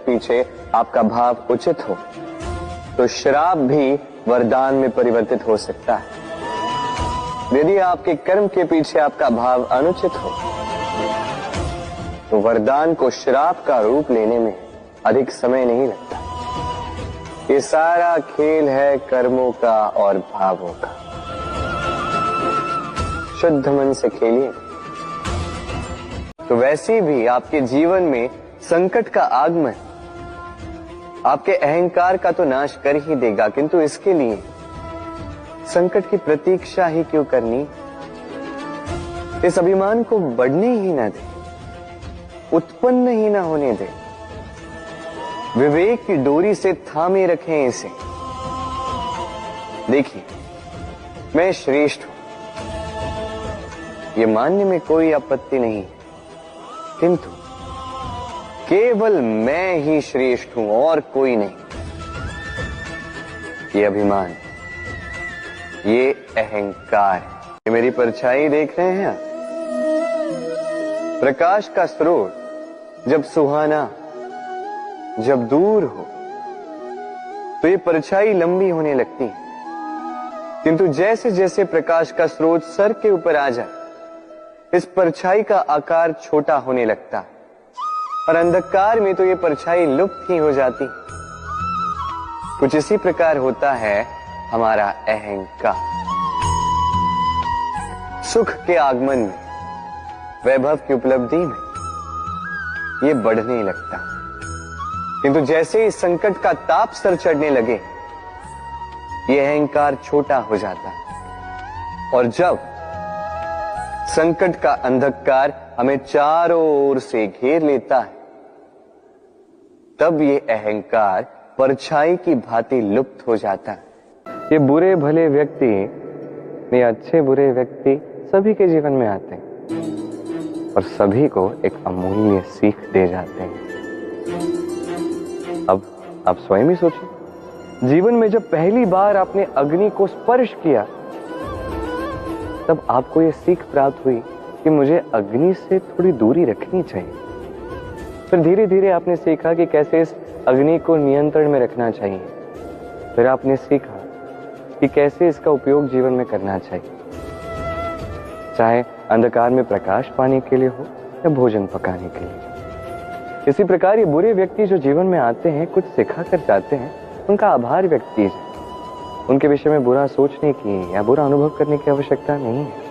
पीछे आपका भाव उचित हो तो श्राप भी वरदान में परिवर्तित हो सकता है। यदि आपके कर्म के पीछे आपका भाव अनुचित हो तो वरदान को श्राप का रूप लेने में अधिक समय नहीं लगता। ये सारा खेल है कर्मों का और भावों का। शुद्ध मन से खेलिए। तो वैसे भी आपके जीवन में संकट का आगमन आपके अहंकार का तो नाश कर ही देगा, किंतु इसके लिए संकट की प्रतीक्षा ही क्यों करनी। इस अभिमान को बढ़ने ही ना दे, उत्पन्न ही ना होने दे। विवेक की डोरी से थामे रखें इसे। देखिए, मैं श्रेष्ठ हूं, ये मानने में कोई आपत्ति नहीं, किंतु केवल मैं ही श्रेष्ठ हूं और कोई नहीं। ये अभिमान, ये अहंकार है। ये मेरी परछाई देख रहे हैं आप? प्रकाश का स्रोत जब सुहाना, जब दूर हो तो ये परछाई लंबी होने लगती है, किंतु जैसे जैसे प्रकाश का स्रोत सर के ऊपर आ जाए इस परछाई का आकार छोटा होने लगता है और अंधकार में तो ये परछाई लुप्त ही हो जाती। कुछ इसी प्रकार होता है हमारा अहंकार। सुख के आगमन में, वैभव की उपलब्धि में ये बढ़ने लगता, किंतु जैसे ही संकट का ताप सर चढ़ने लगे ये अहंकार छोटा हो जाता और जब संकट का अंधकार हमें चारों ओर से घेर लेता है तब ये अहंकार परछाई की भांति लुप्त हो जाता है। ये बुरे भले व्यक्ति, ये अच्छे बुरे व्यक्ति सभी के जीवन में आते हैं और सभी को एक अमूल्य सीख दे जाते हैं। अब आप स्वयं ही सोचिए, जीवन में जब पहली बार आपने अग्नि को स्पर्श किया तब आपको यह सीख प्राप्त हुई कि मुझे अग्नि से थोड़ी दूरी रखनी चाहिए। फिर धीरे धीरे आपने सीखा कि कैसे इस अग्नि को नियंत्रण में रखना चाहिए। फिर आपने सीखा कि कैसे इसका उपयोग जीवन में करना चाहिए, चाहे अंधकार में प्रकाश पाने के लिए हो या भोजन पकाने के लिए। इसी प्रकार ये बुरे व्यक्ति जो जीवन में आते हैं, कुछ सिखा कर जाते हैं, उनका आभार व्यक्त कीजिए। उनके विषय में बुरा सोचने की या बुरा अनुभव करने की आवश्यकता नहीं है।